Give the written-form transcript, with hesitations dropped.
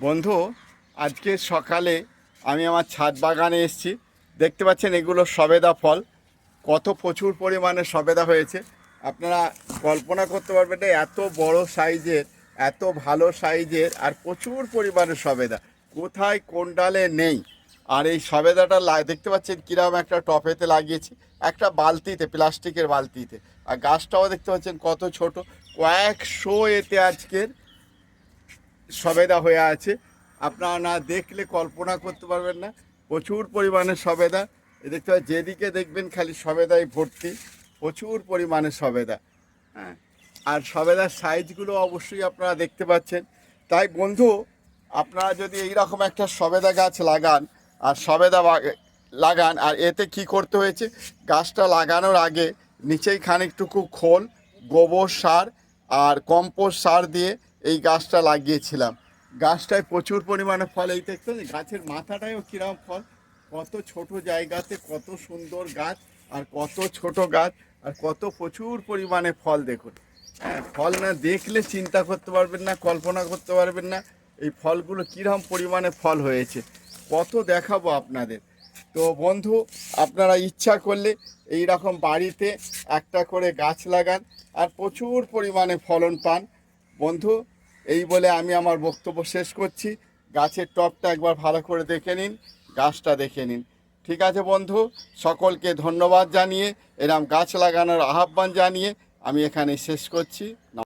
বন্ধু, আজকে সকালে আমি আমার ছাদ বাগানে এসেছি। দেখতে পাচ্ছেন এগুলো সবেদা ফল। কত প্রচুর পরিমাণে সবেদা হয়েছে আপনারা কল্পনা করতে পারবেন না। এত বড় সাইজের, এত ভালো সাইজের, আর প্রচুর পরিমাণে সবেদা কোথায় কোন ডালে নেই। আর এই সবেদাটা দেখতে পাচ্ছেন কীরকম একটা টপেতে লাগিয়েছি, একটা বালতিতে, প্লাস্টিকের বালতিতে। আর গাছটাও দেখতে পাচ্ছেন কত ছোট, কয়েকশো এতে আজকের সবেদা হয়ে আছে। আপনারা না দেখলে কল্পনা করতে পারবেন না, প্রচুর পরিমাণে সবেদা। এ দেখতে পাচ্ছেন যেদিকে দেখবেন খালি সবেদায় ভর্তি, প্রচুর পরিমাণে সবেদা। হ্যাঁ, আর সবেদার সাইজগুলো অবশ্যই আপনারা দেখতে পাচ্ছেন। তাই বন্ধু, আপনারা যদি এইরকম একটা সবেদা গাছ লাগান আর লাগান, আর এতে কি করতে হয়েছে, গাছটা লাগানোর আগে নিচেই খানিকটুকু খোল, গোবর সার আর কম্পোস্ট সার দিয়ে এই গাছটা লাগিয়েছিলাম। গাছটায় প্রচুর পরিমাণে ফল। এই দেখতে গাছের মাথাটায়ও কীরকম ফল, কত ছোট জায়গাতে কত সুন্দর গাছ, আর কত ছোট গাছ, আর কত প্রচুর পরিমাণে ফল দেখুন। হ্যাঁ, ফল না দেখলে চিন্তা করতে পারবেন না, কল্পনা করতে পারবেন না এই ফলগুলো কীরকম পরিমাণে ফল হয়েছে। কত দেখাবো আপনাদের। তো বন্ধু, আপনারা ইচ্ছা করলে এই রকম বাড়িতে একটা করে গাছ লাগান আর প্রচুর পরিমাণে ফলন পান। বন্ধু, এই বলে আমি আমার বক্তব্য শেষ করছি। গাছের টবটা একবার ভালো করে দেখে নিন, গাছটা দেখে নিন। ঠিক আছে বন্ধু, সকলকে ধন্যবাদ জানিয়ে, এরম গাছ লাগানোর আহ্বান জানিয়ে আমি এখানে শেষ করছি।